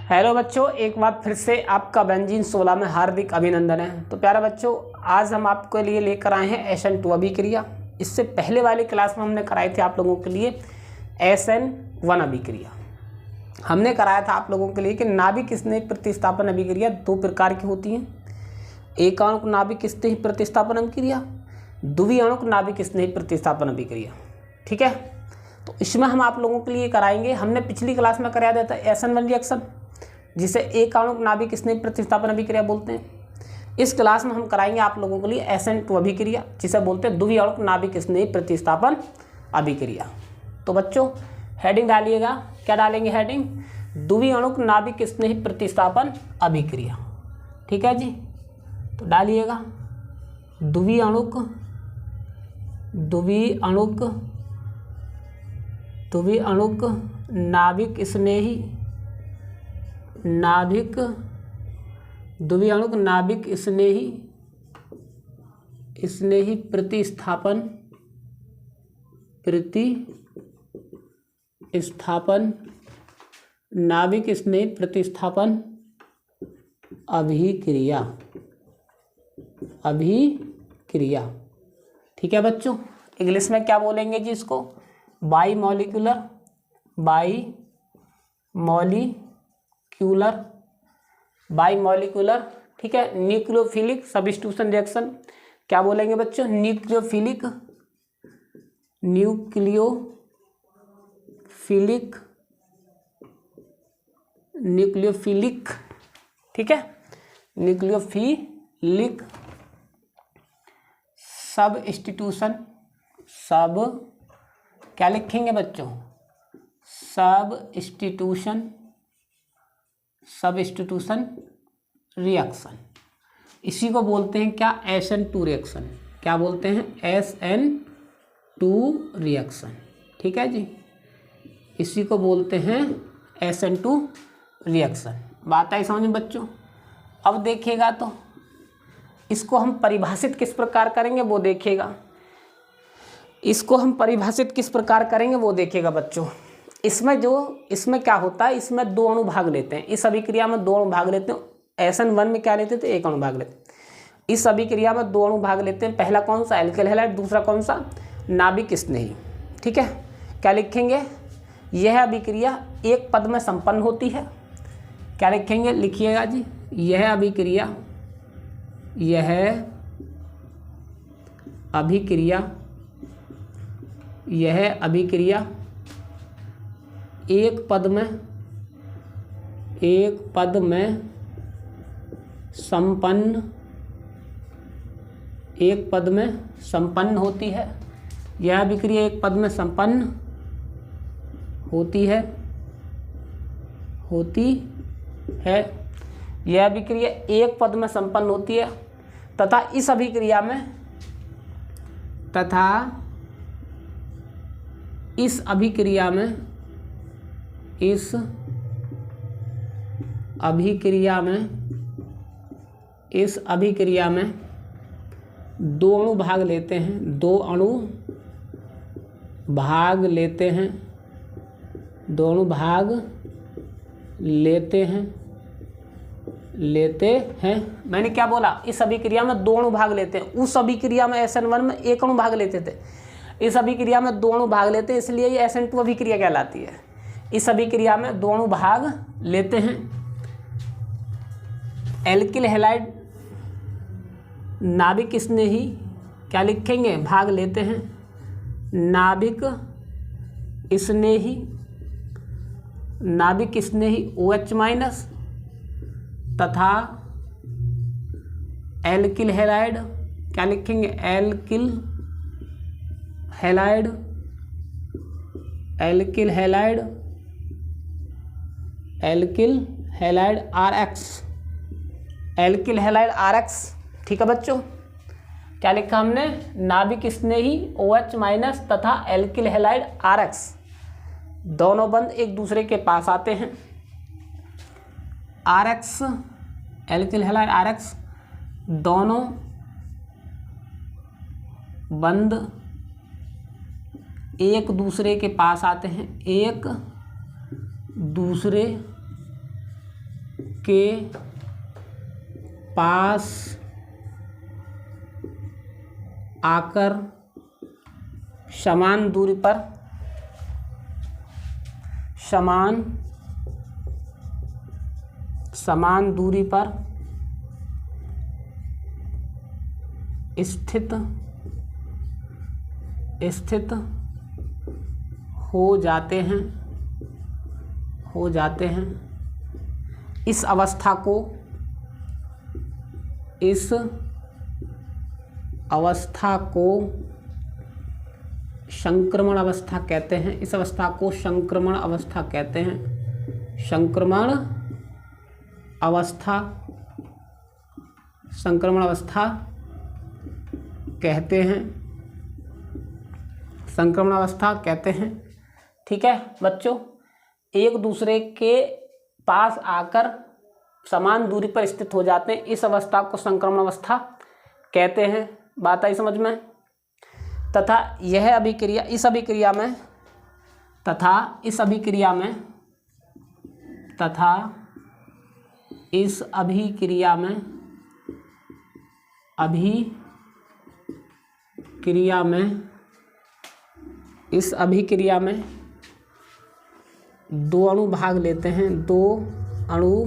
Hello बच्चों, एक बार फिर से आपका बेंजीन 16 में हार्दिक अभिनंदन है। तो प्यारे बच्चों, आज हम आपके लिए लेकर आए हैं SN2 अभिक्रिया। इससे पहले वाली क्लास में हमने कराई थी आप लोगों के लिए SN1 अभिक्रिया। हमने कराया था आप लोगों के लिए कि नाभिक स्नेही प्रतिस्थापन अभिक्रिया दो प्रकार की होती हैं। एक आणुक नाभिक स्नेही प्रतिस्थापन अभिक्रिया, द्वितीय आणुक नाभिक स्नेही प्रतिस्थापन अभिक्रिया। ठीक है, तो इसमें हम आप लोगों के लिए कराएंगे। हमने पिछली क्लास में कराया था SN1 रिएक्शन, जिसे एक आणुक नाभिक स्नेही प्रतिस्थापन अभिक्रिया बोलते हैं। इस क्लास में हम कराएंगे आप लोगों के लिए SN2 अभिक्रिया, जिसे बोलते हैं द्वितीय आणुक नाभिक स्नेही प्रतिस्थापन अभिक्रिया। तो बच्चों हेडिंग डालिएगा, क्या डालेंगे हेडिंग? द्वितीय आणुक नाभिक स्नेही प्रतिस्थापन अभिक्रिया। ठीक है जी, तो डालिएगा द्वितीय आणुक नाभिक स्नेही प्रतिस्थापन नाभिक स्नेही प्रतिस्थापन अभिक्रिया। ठीक है बच्चों, इंग्लिश में क्या बोलेंगे जी इसको? बाईमॉलिक्यूलर ठीक है। न्यूक्लियोफिलिक सब्स्टिट्यूशन रिएक्शन क्या बोलेंगे बच्चों? न्यूक्लियोफिलिक ठीक है, न्यूक्लियोफिलिक सब्स्टिट्यूशन, क्या लिखेंगे बच्चों? Substitution reaction. इसी को बोलते हैं क्या? SN2 reaction. क्या बोलते हैं? SN2 reaction. ठीक है जी, इसी को बोलते हैं SN2 रिएक्शन। बात आई समझ में बच्चों? अब देखिएगा तो इसको हम परिभाषित किस प्रकार करेंगे वो देखिएगा। बच्चों इसमें क्या होता है? इसमें दो अणु भाग लेते हैं। इस अभिक्रिया में दो अणु भाग लेते हैं। SN1 में क्या लेते थे? एक अणु भाग लेते हैं। इस अभिक्रिया में दो अणु भाग लेते हैं। पहला कौन सा? एल्किल हैलाइड, दूसरा कौन सा? नाभिक स्नेही। ठीक है, क्या लिखेंगे? यह अभिक्रिया एक पद में संपन्न होती है। क्या लिखेंगे? लिखिएगा जी, यह अभिक्रिया एक पद में संपन्न होती है। यह अभिक्रिया एक पद में संपन्न होती है। यह अभिक्रिया एक पद में संपन्न होती है तथा इस अभिक्रिया में दो अणु भाग लेते हैं। दो अणु भाग लेते हैं। मैंने क्या बोला? इस अभिक्रिया में दो अणु भाग लेते हैं। उस अभिक्रिया में SN1 में एक अणु भाग लेते थे। इस अभिक्रिया में दो अणु भाग लेते हैं, इसलिए ये SN2 अभिक्रिया कहलाती है। इस अभिक्रिया में दो अणु भाग लेते हैं। एल्किल हैलाइड नाभिक स्नेही, क्या लिखेंगे? भाग लेते हैं। नाभिक स्नेही OH माइनस तथा एल्किल हैलाइड, क्या लिखेंगे? Alkyl halide RX। ठीक है बच्चों, क्या लिखा हमने? नाभिक स्नेही OH माइनस तथा एल्किल हैलाइड RX दोनों बंद एक दूसरे के पास आते हैं। एल्किल हैलाइड RX दोनों बंद एक दूसरे के पास आते हैं, एक दूसरे के पास आकर समान दूरी पर स्थित हो जाते हैं इस अवस्था को संक्रमण अवस्था कहते हैं। इस अवस्था को संक्रमण अवस्था कहते हैं। संक्रमण अवस्था कहते हैं। ठीक है बच्चों, एक दूसरे के पास आकर समान दूरी पर स्थित हो जाते हैं, इस अवस्था को संक्रमण अवस्था कहते हैं। बात आई समझ में? तथा इस अभिक्रिया में दो अणु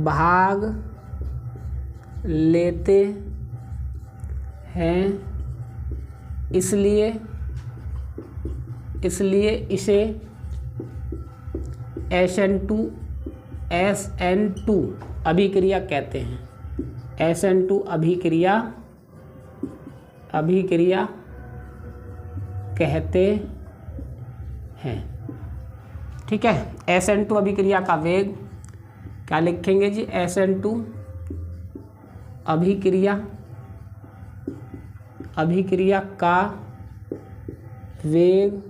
भाग लेते हैं। इसलिए इसे SN2 अभिक्रिया कहते हैं। SN2 अभिक्रिया कहते हैं। ठीक है, SN2 अभिक्रिया का वेग क्या लिखेंगे जी? SN2 अभिक्रिया का वेग।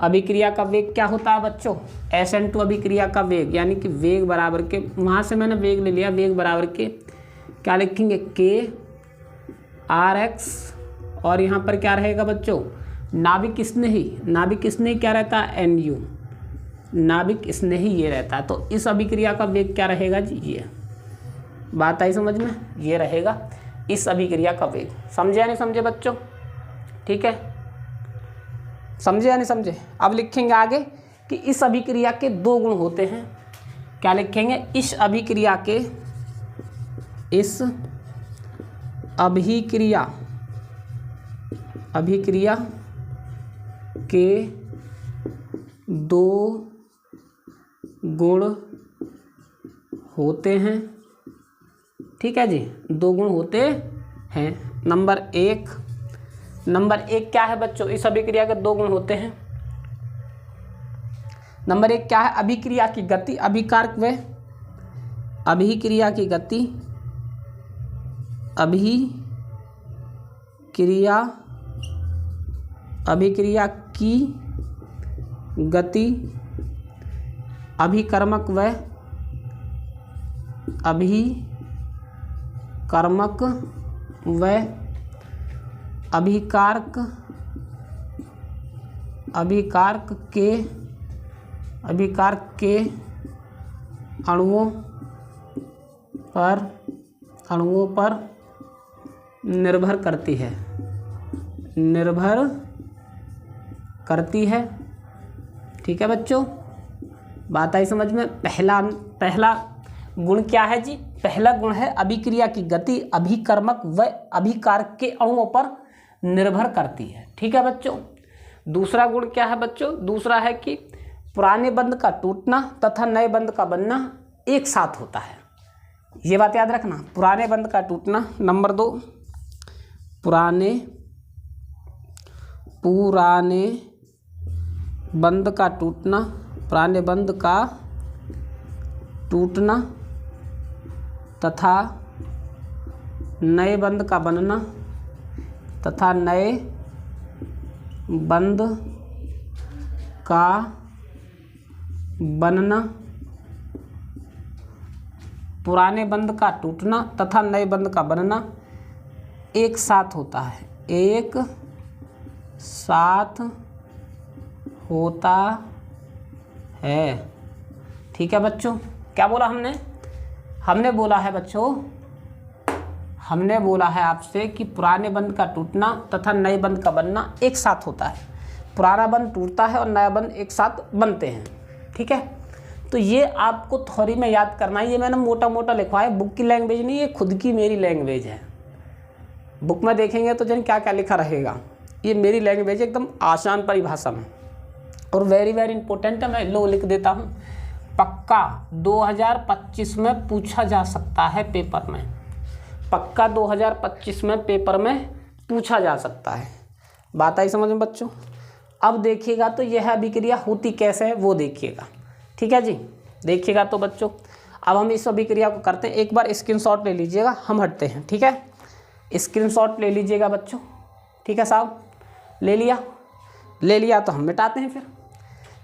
अभिक्रिया का वेग क्या होता है बच्चों? SN2 अभिक्रिया का वेग यानी कि वेग बराबर के, वहाँ से मैंने वेग ले लिया, वेग बराबर के क्या लिखेंगे? KRX। और यहाँ पर क्या रहेगा बच्चों? नाभिक स्नेही क्या रहता है? NU। नाभिक स्नेही ये रहता है। तो इस अभिक्रिया का वेग क्या रहेगा जी? ये बात आई समझ में? ये रहेगा इस अभिक्रिया का वेग। समझे या नहीं समझे बच्चों? ठीक है, समझे या नहीं समझे? अब लिखेंगे आगे कि इस अभिक्रिया के दो गुण होते हैं। क्या लिखेंगे? इस अभिक्रिया के के दो गुण होते हैं। ठीक है जी, दो गुण होते हैं। नंबर एक क्या है बच्चों? इस अभिक्रिया के दो गुण होते हैं। नंबर एक क्या है? अभिक्रिया की गति, अभिकारक व अभिक्रिया की गति, अभिक्रिया की गति, अभिकर्मक व अभिकारक के अणुओं पर निर्भर करती है। ठीक है बच्चों, बात आई समझ में? पहला गुण क्या है जी? पहला गुण है अभिक्रिया की गति अभिकर्मक व अभिकारक के अणुओं पर निर्भर करती है। ठीक है बच्चों। दूसरा गुण क्या है बच्चों? दूसरा है कि पुराने बंध का टूटना तथा नए बंध का बनना एक साथ होता है। ये बात याद रखना, पुराने बंध का टूटना। नंबर 2, पुराने बंध का टूटना, पुराने बंध का टूटना तथा नए बंध का बनना, तथा नए बंध का बनना। पुराने बंध का टूटना तथा नए बंध का बनना एक साथ होता है, एक साथ होता है। ठीक है बच्चों, क्या बोला हमने? हमने बोला है बच्चों, हमने बोला है आपसे कि पुराने बंध का टूटना तथा नए बंध का बनना एक साथ होता है। पुराना बंध टूटता है और नया बंध एक साथ बनते हैं, ठीक है। तो ये आपको थ्योरी में याद करना है। ये मैंने मोटा मोटा लिखवा है, बुक की लैंग्वेज नहीं, ये खुद की मेरी लैंग्वेज है। बुक में देखेंगे तो जन क्या क्या लिखा रहेगा, ये मेरी लैंग्वेज है, एकदम आसान परिभाषा में और वेरी वेरी इंपॉर्टेंट है। मैं लो लिख देता हूँ, पक्का 2025 में पूछा जा सकता है पेपर में, पक्का 2025 में पेपर में पूछा जा सकता है। बात आई समझ में बच्चों? अब देखिएगा तो यह अभिक्रिया होती कैसे है वो देखिएगा, ठीक है जी। देखिएगा तो बच्चों अब हम इस अभिक्रिया को करते हैं। एक बार स्क्रीनशॉट ले लीजिएगा, हम हटते हैं, ठीक है। स्क्रीनशॉट ले लीजिएगा बच्चों, ठीक है साहब। ले लिया तो हम मिटाते हैं फिर,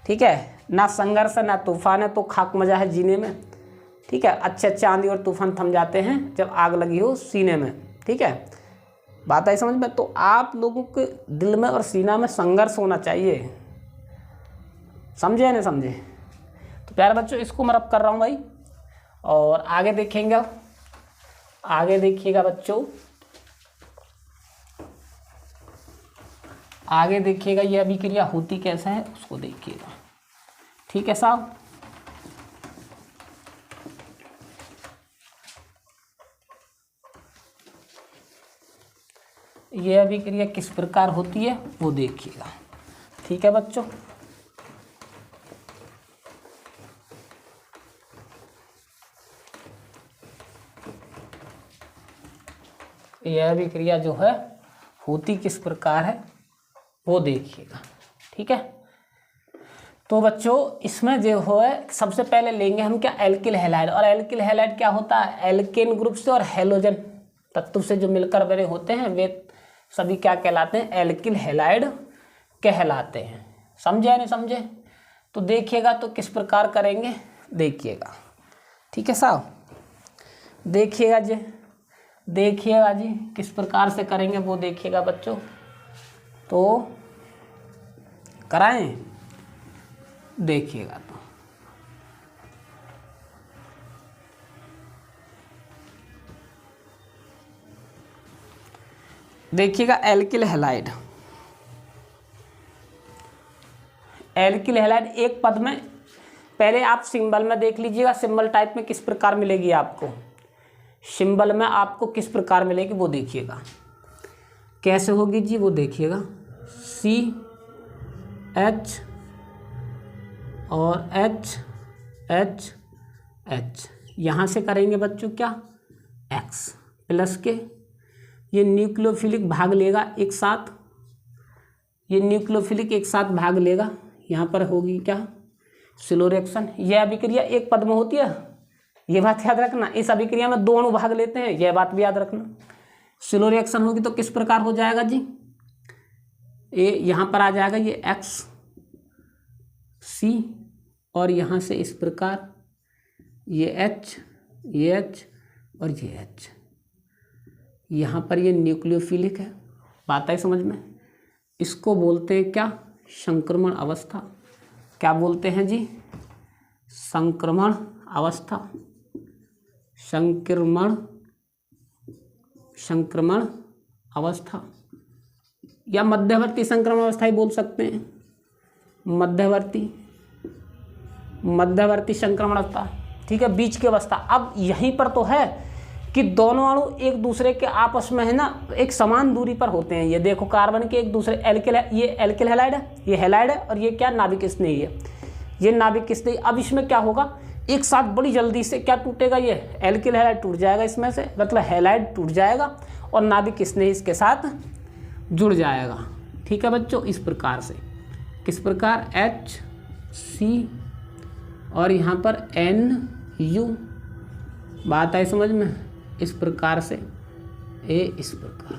ठीक है। ना संघर्ष ना तूफान है तो खाक मजा है जीने में, ठीक है। अच्छे आंधी और तूफान थम जाते हैं जब आग लगी हो सीने में, ठीक है। बात आई समझ में? तो आप लोगों के दिल में और सीना में संघर्ष होना चाहिए, समझे या नहीं समझे? तो प्यारे बच्चों इसको मैं रब कर रहा हूँ भाई, और आगे देखेंगे। आगे देखिएगा बच्चों, आगे देखिएगा ये अभिक्रिया होती कैसे है उसको देखिएगा, ठीक है साहब। ये अभिक्रिया किस प्रकार होती है वो देखिएगा, ठीक है बच्चों। यह अभिक्रिया जो है होती किस प्रकार है वो देखिएगा, ठीक है। तो बच्चों इसमें जो है सबसे पहले लेंगे हम क्या, एल्किल हैलाइड। और एल्किल हैलाइड क्या होता है? एल्केन ग्रुप से और हैलोजन तत्व से जो मिलकर बने होते हैं वे सभी क्या कहलाते हैं? एल्किल हैलाइड कहलाते हैं। समझे या नहीं समझे? तो देखिएगा तो किस प्रकार करेंगे देखिएगा, ठीक है साहब। देखिएगा जी किस प्रकार से करेंगे वो देखिएगा बच्चों। तो कराएं, देखिएगा तो देखिएगा एल्किल हैलाइड। एल्किल हैलाइड एक पद में, पहले आप सिंबल में देख लीजिएगा, सिंबल टाइप में किस प्रकार मिलेगी आपको, सिंबल में आपको किस प्रकार मिलेगी वो देखिएगा। कैसे होगी जी वो देखिएगा, CH और H यहाँ से करेंगे बच्चों क्या, X प्लस के, ये न्यूक्लियोफिलिक भाग लेगा एक साथ, ये न्यूक्लियोफिलिक एक साथ भाग लेगा, यहाँ पर होगी क्या, स्लो रिएक्शन। यह अभिक्रिया एक पद में होती है, ये बात याद रखना। इस अभिक्रिया में दो अणु भाग लेते हैं, यह बात भी याद रखना। स्लो रिएक्शन होगी तो किस प्रकार हो जाएगा जी, ये यहाँ पर आ जाएगा ये XC और यहाँ से इस प्रकार ये H और ये H, यहाँ पर ये न्यूक्लियोफिलिक है। बात आई समझ में? इसको बोलते हैं क्या, संक्रमण अवस्था। क्या बोलते हैं जी, संक्रमण अवस्था, संक्रमण अवस्था या मध्यवर्ती संक्रमण अवस्था ही बोल सकते हैं, मध्यवर्ती संक्रमण अवस्था, ठीक है, बीच की अवस्था। अब यहीं पर तो है कि दोनों अणु एक दूसरे के आपस में है ना एक समान दूरी पर होते हैं। ये देखो कार्बन के एक दूसरे ये एल्किल हैलाइड है, ये हैलाइड है, और ये क्या, नाभिक स्नेही है, ये नाभिक स्नेही। अब इसमें क्या होगा, एक साथ बड़ी जल्दी से क्या टूटेगा, ये एल्किल हैलाइड टूट जाएगा इसमें से, मतलब हैलाइड टूट जाएगा और नाभिक स्नेही इसके साथ जुड़ जाएगा, ठीक है बच्चों। इस प्रकार से, किस प्रकार, HC और यहाँ पर NU। बात आई समझ में? इस प्रकार से इस प्रकार,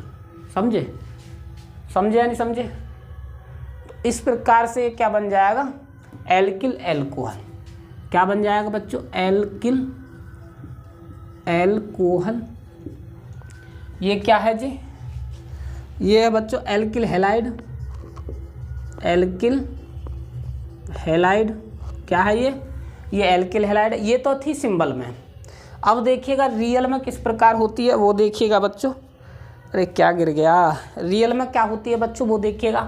समझे या नहीं समझे? तो इस प्रकार से क्या बन जाएगा, एल्किल एल्कोहल। क्या बन जाएगा बच्चों, एल्किल एल्कोहल। ये क्या है जी, ये है बच्चों एल्किल हैलाइड। एल्किल हैलाइड क्या है ये, ये एल्किल हैलाइड, ये तो थी सिंबल में। अब देखिएगा रियल में किस प्रकार होती है वो देखिएगा बच्चों। अरे क्या गिर गया, रियल में क्या होती है बच्चों वो देखिएगा।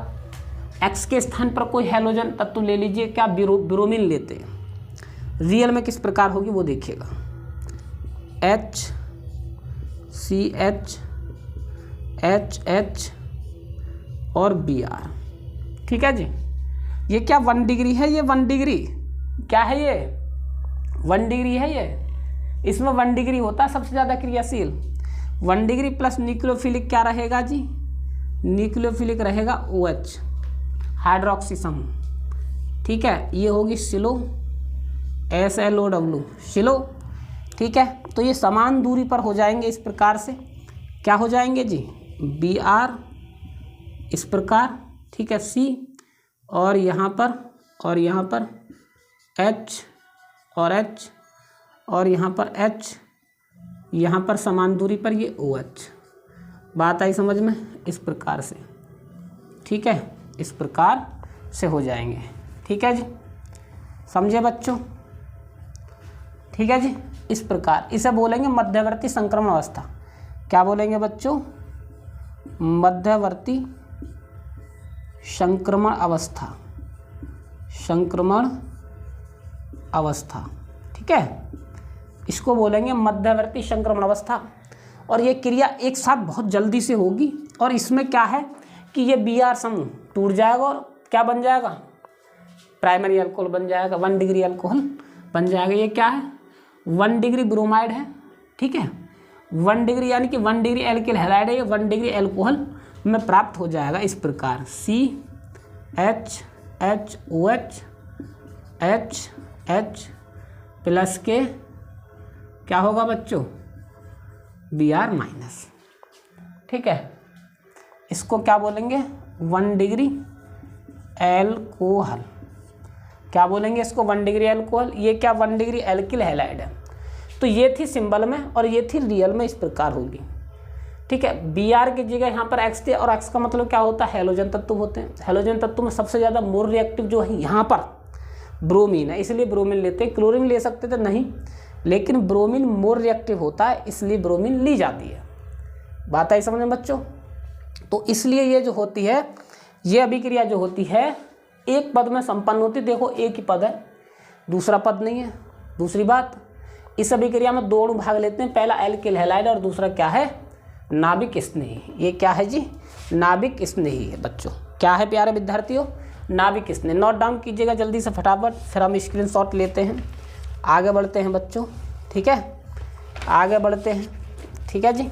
एक्स के स्थान पर कोई हैलोजन तत्व ले लीजिए, क्या ब्रोमीन लेते हैं, रियल में किस प्रकार होगी वो देखिएगा। HCH HH और Br, ठीक है जी। ये क्या 1 डिग्री है, ये 1 डिग्री क्या है, ये 1 डिग्री है, ये इसमें 1 डिग्री होता है सबसे ज़्यादा क्रियाशील। 1 डिग्री प्लस न्यूक्लियोफिलिक क्या रहेगा जी, न्यूक्लियोफिलिक रहेगा OH हाइड्रोक्सी समूह, ठीक है। ये होगी सिलो SLOW सिलो, ठीक है। तो ये समान दूरी पर हो जाएंगे इस प्रकार से, क्या हो जाएंगे जी Br इस प्रकार, ठीक है, C और यहाँ पर H और H और यहाँ पर H, यहाँ पर समान दूरी पर ये OH। बात आई समझ में, इस प्रकार से, ठीक है, इस प्रकार से हो जाएंगे, ठीक है जी, समझे बच्चों, ठीक है जी। इस प्रकार इसे बोलेंगे मध्यवर्ती संक्रमण अवस्था। क्या बोलेंगे बच्चों, मध्यवर्ती संक्रमण अवस्था, संक्रमण अवस्था, ठीक है, इसको बोलेंगे मध्यवर्ती संक्रमण अवस्था। और ये क्रिया एक साथ बहुत जल्दी से होगी, और इसमें क्या है कि ये Br समूह टूट जाएगा और क्या बन जाएगा, प्राइमरी अल्कोहल बन जाएगा, 1 डिग्री अल्कोहल बन जाएगा। ये क्या है, 1 डिग्री ब्रोमाइड है, ठीक है, 1 डिग्री यानी कि 1 डिग्री एल्किल हैलाइड है, ये 1 डिग्री अल्कोहल में प्राप्त हो जाएगा इस प्रकार। CHHOH HH प्लस के क्या होगा बच्चों, Br माइनस, ठीक है। इसको क्या बोलेंगे, 1 डिग्री एल्कोहल, क्या बोलेंगे इसको, 1 डिग्री एल्कोहल। ये क्या 1 डिग्री एल्किल हैलाइड है। तो ये थी सिंबल में और ये थी रियल में, इस प्रकार होगी, ठीक है। Br की जगह यहाँ पर X थे, और X का मतलब क्या होता है, हैलोजन तत्व होते हैं। हैलोजन तत्व में सबसे ज़्यादा मोर रिएक्टिव जो है यहाँ पर ब्रोमीन है, इसलिए ब्रोमीन लेते हैं। क्लोरीन ले सकते थे नहीं, लेकिन ब्रोमीन मोर रिएक्टिव होता है, इसलिए ब्रोमीन ली जाती है। बात आई समझ में बच्चों। तो इसलिए ये जो होती है, ये अभिक्रिया जो होती है एक पद में संपन्न होती है। देखो एक ही पद है, दूसरा पद नहीं है। दूसरी बात, इस अभिक्रिया में 2 अणु भाग लेते हैं, पहला एल्किल हैलाइड और दूसरा क्या है, नाभिक स्नेही। ये क्या है जी, नाभिक स्नेही है बच्चों। क्या है प्यारे विद्यार्थियों, नाभिक स्नेही। नोट डाउन कीजिएगा जल्दी से फटाफट, फिर हम स्क्रीनशॉट लेते हैं, आगे बढ़ते हैं बच्चों, ठीक है, आगे बढ़ते हैं, ठीक है जी।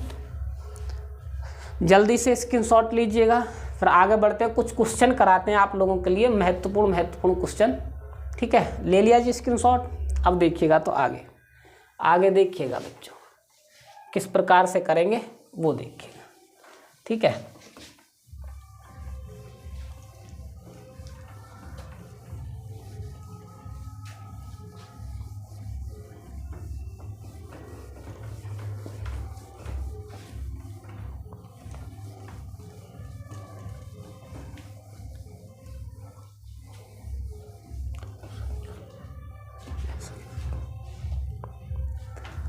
जल्दी से स्क्रीनशॉट लीजिएगा, फिर आगे बढ़ते हैं। कुछ क्वेश्चन कराते हैं आप लोगों के लिए, महत्वपूर्ण क्वेश्चन, ठीक है। ले लिया जी स्क्रीनशॉट। अब देखिएगा तो आगे देखिएगा बच्चों, किस प्रकार से करेंगे वो देखिएगा, ठीक है।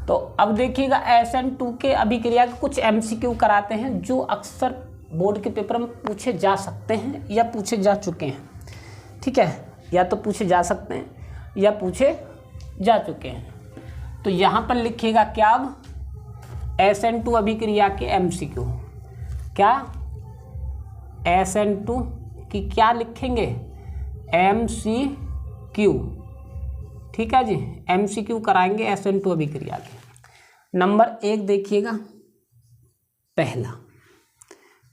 तो अब देखिएगा SN2 के अभिक्रिया के कुछ MCQ कराते हैं, जो अक्सर बोर्ड के पेपर में पूछे जा सकते हैं या पूछे जा चुके हैं, ठीक है, या तो पूछे जा सकते हैं या पूछे जा चुके हैं। तो यहाँ पर लिखिएगा क्या, अब SN2 अभिक्रिया के MCQ, क्या SN2 की क्या लिखेंगे, MCQ, ठीक है जी, MCQ कराएंगे SN2 अभिक्रिया के। नंबर 1 देखिएगा,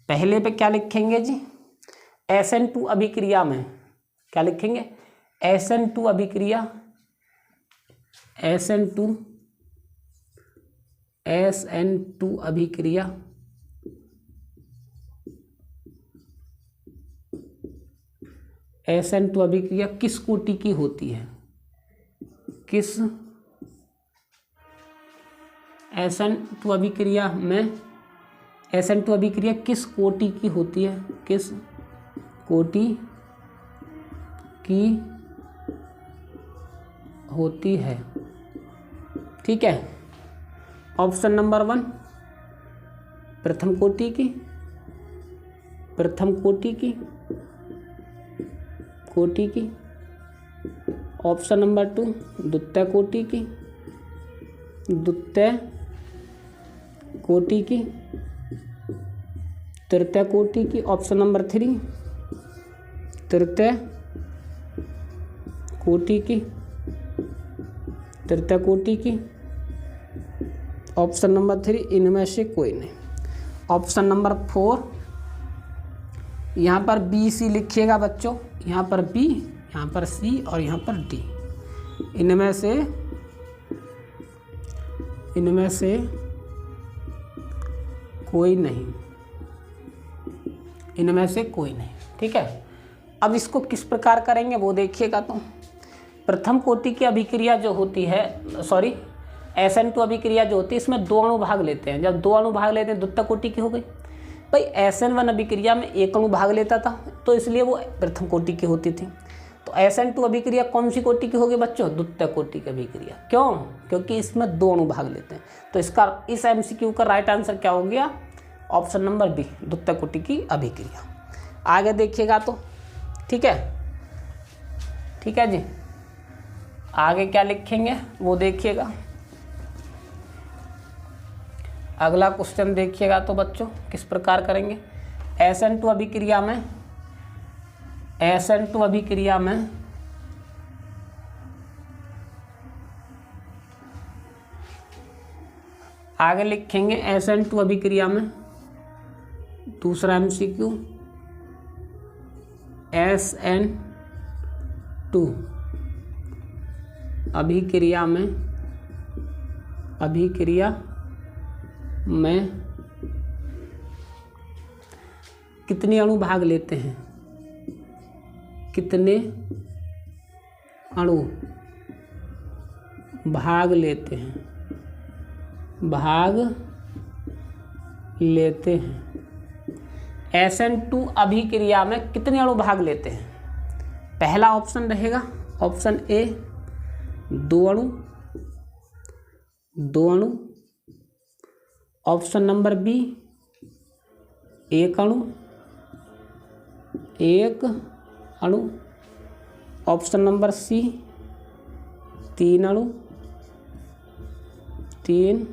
पहले पे क्या लिखेंगे जी, SN2 अभिक्रिया में क्या लिखेंगे, SN2 अभिक्रिया, SN2 अभिक्रिया SN2 अभिक्रिया किस कोटि की होती है, किस SN2 अभिक्रिया में, SN2 अभिक्रिया किस कोटि की होती है, किस कोटि की होती है। ठीक है, ऑप्शन नंबर 1 प्रथम कोटि की, प्रथम कोटि की, कोटि की। ऑप्शन नंबर 2 द्वितीय कोटि की, द्वितीय कोटि की, तृतीय कोटि की। ऑप्शन नंबर 3 तृतीय कोटि की, तृतीय कोटि की। ऑप्शन नंबर 3 इनमें से कोई नहीं। ऑप्शन नंबर 4 यहाँ पर बी सी लिखिएगा बच्चों, यहाँ पर बी, यहाँ पर सी और यहाँ पर डी। इनमें से कोई नहीं, इनमें से कोई नहीं। ठीक है, अब इसको किस प्रकार करेंगे वो देखिएगा। तो प्रथम कोटि की अभिक्रिया जो होती है, सॉरी SN2 अभिक्रिया जो होती है, इसमें 2 अणु भाग लेते हैं। जब 2 अणु भाग लेते हैं द्वितीय कोटि की हो गई। भाई SN1 अभिक्रिया में 1 अणु भाग लेता था, तो इसलिए वो प्रथम कोटि की होती थी। तो SN2 अभिक्रिया कौन सी कोटि की होगी बच्चों? द्वितीय कोटि की अभिक्रिया। क्यों? क्योंकि इसमें 2 अणु भाग लेते हैं। तो इसका इस MCQ का राइट आंसर क्या हो गया? ऑप्शन नंबर बी, द्वितीय कोटि की अभिक्रिया। आगे देखिएगा तो, ठीक है, ठीक है जी। आगे क्या लिखेंगे वो देखिएगा। अगला क्वेश्चन देखिएगा तो बच्चों किस प्रकार करेंगे। SN2 अभिक्रिया में, SN2 अभिक्रिया में आगे लिखेंगे SN2 अभिक्रिया में दूसरा MCQ, SN2 अभिक्रिया में कितने अणु भाग लेते हैं? कितने अणु भाग लेते हैं? भाग लेते हैं। SN2 अभिक्रिया में कितने अणु भाग लेते हैं? पहला ऑप्शन रहेगा ऑप्शन ए 2 अणु, 2 अणु। ऑप्शन नंबर बी 1 अणु, 1 अणु। ऑप्शन नंबर सी 3 अणु, 3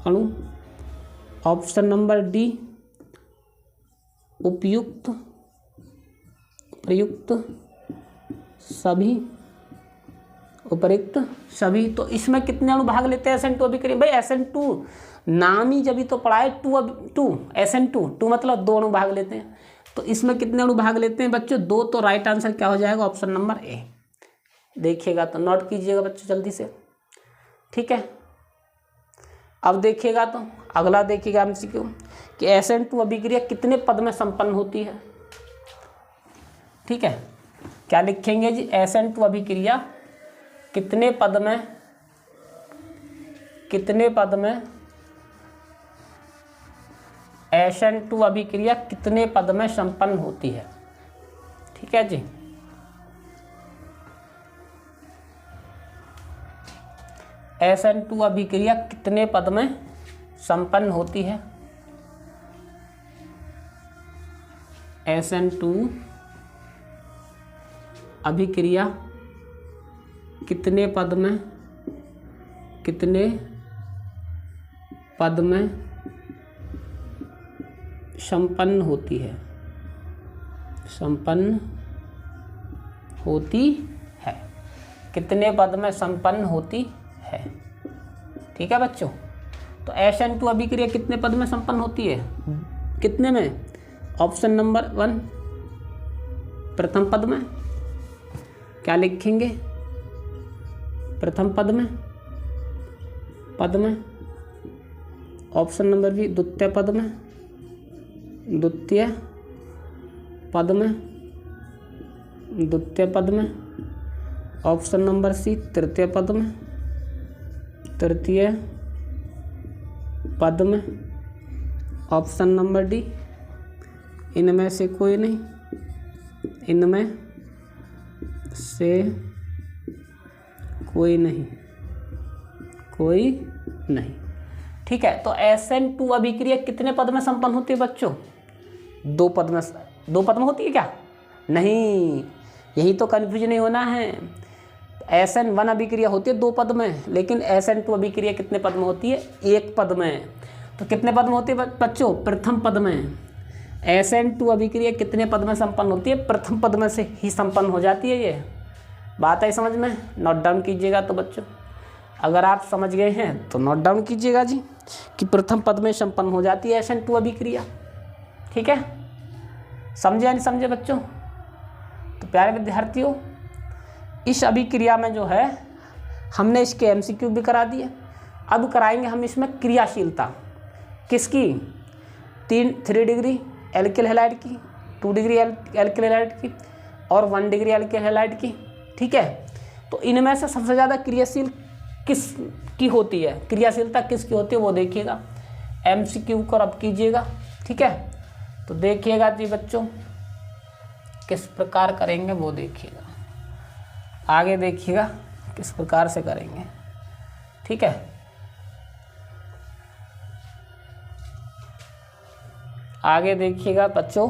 अणु। ऑप्शन नंबर डी उपयुक्त, प्रयुक्त सभी, उपयुक्त सभी। तो इसमें कितने अणु भाग लेते हैं SN2 अभिक्रिया? भाई SN2 नाम ही जब भी तो पढ़ा है, टू SN2 मतलब 2 अणु भाग लेते हैं। तो इसमें कितने अणु भाग लेते हैं बच्चों? 2। तो राइट आंसर क्या हो जाएगा? Option number A. देखिएगा तो नोट कीजिएगा बच्चों जल्दी से, ठीक है। अब देखिएगा तो अगला देखिएगा MCQ कि SN2 अभिक्रिया कितने पद में संपन्न होती है। ठीक है, क्या लिखेंगे जी? SN2 अभिक्रिया कितने पद में, कितने पद में SN2 अभिक्रिया कितने पद में संपन्न होती है? ठीक है जी। SN2 अभिक्रिया कितने पद में संपन्न होती है? SN2 अभिक्रिया कितने पद में, कितने पद में संपन्न होती है? संपन्न होती है। कितने पद में संपन्न होती है? ठीक है बच्चों। तो SN2 अभिक्रिया कितने पद में संपन्न होती है? कितने में? ऑप्शन नंबर 1 प्रथम पद में। क्या लिखेंगे? प्रथम पद में, पद में। ऑप्शन नंबर बी द्वितीय पद में, द्वितीय पद में, द्वितीय पद में। ऑप्शन नंबर सी तृतीय पद में, तृतीय पद में। ऑप्शन नंबर डी इनमें से कोई नहीं, इनमें से कोई नहीं, कोई नहीं। ठीक है, तो SN2 अभिक्रिया कितने पद में संपन्न होती है बच्चों? 2 पद में। 2 पद में होती है क्या? नहीं, यही तो कन्फ्यूजन नहीं होना है। SN1 अभिक्रिया होती है 2 पद में, लेकिन SN2 अभिक्रिया कितने पद में होती है? 1 पद में। तो कितने पद में होती है बच्चों? प्रथम पद में। SN2 अभिक्रिया कितने पद में संपन्न होती है? प्रथम पद में से ही संपन्न हो जाती है। ये बात है समझ में? नोट डाउन कीजिएगा। तो बच्चों अगर आप समझ गए हैं तो नोट डाउन कीजिएगा जी कि प्रथम पद में संपन्न हो जाती है SN2 अभिक्रिया। ठीक है, समझे या नहीं समझे बच्चों? तो प्यारे विद्यार्थियों, इस अभिक्रिया में जो है हमने इसके MCQ भी करा दिए। अब कराएंगे हम इसमें क्रियाशीलता। किसकी? 3 डिग्री एल्किल हैलाइड की, 2 डिग्री एल्किल हैलाइड की और 1 डिग्री एल्किल हैलाइड की। ठीक है, तो इनमें से सबसे ज़्यादा क्रियाशील किस की होती है? क्रियाशीलता किसकी होती है वो देखिएगा। MCQ को रब कीजिएगा। ठीक है, तो देखिएगा जी बच्चों किस प्रकार करेंगे वो देखिएगा। आगे देखिएगा किस प्रकार से करेंगे। ठीक है, आगे देखिएगा बच्चों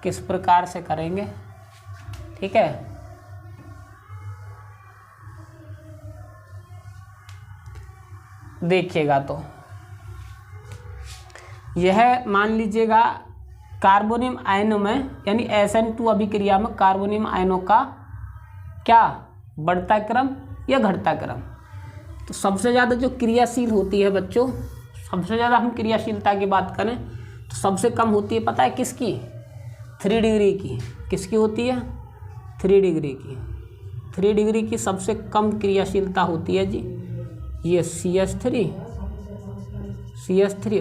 किस प्रकार से करेंगे। ठीक है, देखिएगा तो यह मान लीजिएगा कार्बोनियम आयनों में यानी SN2 अभिक्रिया में कार्बोनियम आयनों का क्या बढ़ता क्रम या घटता क्रम। तो सबसे ज़्यादा जो क्रियाशील होती है बच्चों, सबसे ज़्यादा हम क्रियाशीलता की बात करें तो सबसे कम होती है पता है किसकी? 3 डिग्री की। किसकी होती है? 3 डिग्री की। 3 डिग्री की सबसे कम क्रियाशीलता होती है जी ये CH3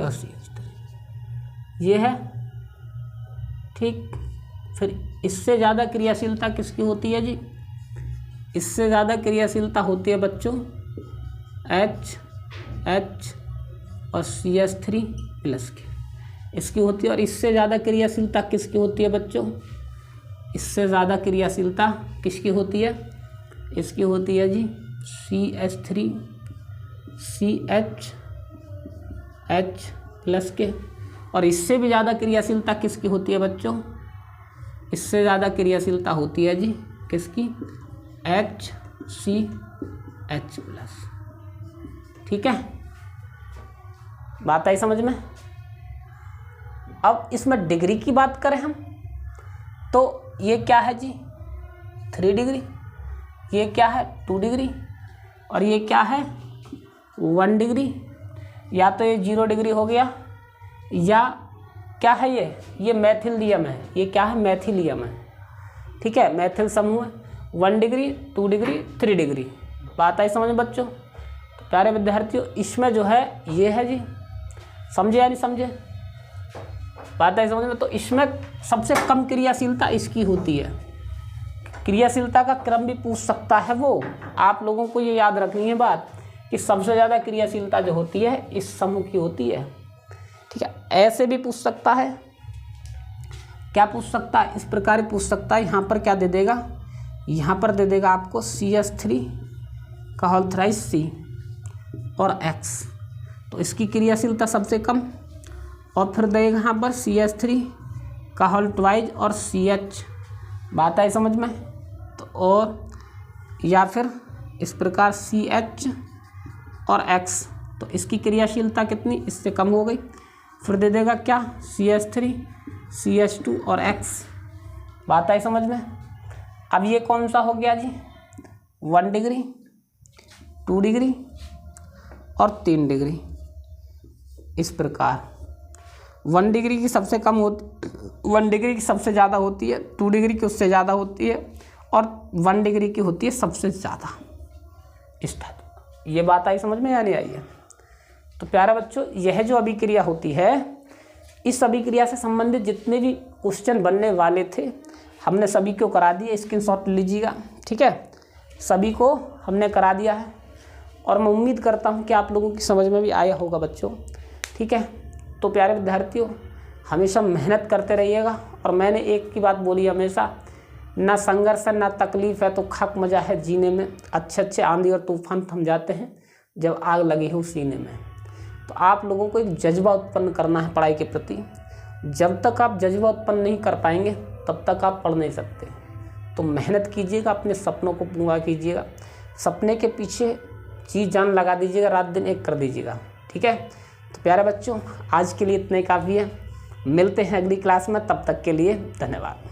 और CH3 ये है। ठीक, फिर इससे ज़्यादा क्रियाशीलता किसकी होती है जी? इससे ज़्यादा क्रियाशीलता होती है बच्चों H और CH3 प्लस की, इसकी होती है। और इससे ज़्यादा क्रियाशीलता किसकी होती है बच्चों? इससे ज़्यादा क्रियाशीलता किसकी होती है? इसकी होती है जी CH3 CH प्लस के। और इससे भी ज़्यादा क्रियाशीलता किसकी होती है बच्चों? इससे ज़्यादा क्रियाशीलता होती है जी किसकी? HCH plus. ठीक है, बात आई समझ में? अब इसमें डिग्री की बात करें हम तो ये क्या है जी? 3 डिग्री। ये क्या है? 2 डिग्री। और ये क्या है? 1 डिग्री। या तो ये 0 डिग्री हो गया या क्या है ये मैथिलियम है। ये क्या है? मैथिलियम है। ठीक है, मैथिल समूह है। 1 डिग्री 2 डिग्री 3 डिग्री। बात आई समझ में बच्चों? तो प्यारे विद्यार्थियों इसमें जो है ये है जी, समझे या नहीं समझे? बात आई समझ में? तो इसमें सबसे कम क्रियाशीलता इसकी होती है। क्रियाशीलता का क्रम भी पूछ सकता है वो। आप लोगों को ये याद रखनी है बात कि सबसे ज़्यादा क्रियाशीलता जो होती है इस समूह की होती है। ठीक है, ऐसे भी पूछ सकता है। क्या पूछ सकता है? इस प्रकार पूछ सकता है। यहाँ पर क्या दे देगा? यहाँ पर दे देगा आपको CH3 का होल थ्राइस C और X, तो इसकी क्रियाशीलता सबसे कम। और फिर देगा यहाँ पर CH3 का होल ट्वाइज और CH। बात आई समझ में? तो और या फिर इस प्रकार CH और X, तो इसकी क्रियाशीलता कितनी? इससे कम हो गई। फिर दे देगा क्या? CH3 CH2 और X। बात आई समझ में? अब ये कौन सा हो गया जी? 1 डिग्री 2 डिग्री और 3 डिग्री। इस प्रकार 1 डिग्री की सबसे कम होती, 1 डिग्री की सबसे ज़्यादा होती है, 2 डिग्री की उससे ज़्यादा होती है और 1 डिग्री की होती है सबसे ज़्यादा। ये बात आई समझ में या नहीं आई है? तो प्यारा बच्चों यह जो अभिक्रिया होती है, इस अभिक्रिया से संबंधित जितने भी क्वेश्चन बनने वाले थे हमने सभी को करा दिए। स्क्रीनशॉट लीजिएगा। ठीक है, सभी को हमने करा दिया है और मैं उम्मीद करता हूँ कि आप लोगों की समझ में भी आया होगा बच्चों। ठीक है, तो प्यारे विद्यार्थियों हमेशा मेहनत करते रहिएगा। और मैंने एक की बात बोली हमेशा, ना संघर्ष है ना तकलीफ़ है तो खाक मज़ा है जीने में। अच्छे अच्छे आंधी और तूफान थम जाते हैं जब आग लगी हो सीने में। तो आप लोगों को एक जज्बा उत्पन्न करना है पढ़ाई के प्रति। जब तक आप जज्बा उत्पन्न नहीं कर पाएंगे तब तक आप पढ़ नहीं सकते। तो मेहनत कीजिएगा, अपने सपनों को पूरा कीजिएगा, सपने के पीछे जी जान लगा दीजिएगा, रात दिन एक कर दीजिएगा। ठीक है, तो प्यारे बच्चों आज के लिए इतना ही काफ़ी है। मिलते हैं अगली क्लास में, तब तक के लिए धन्यवाद।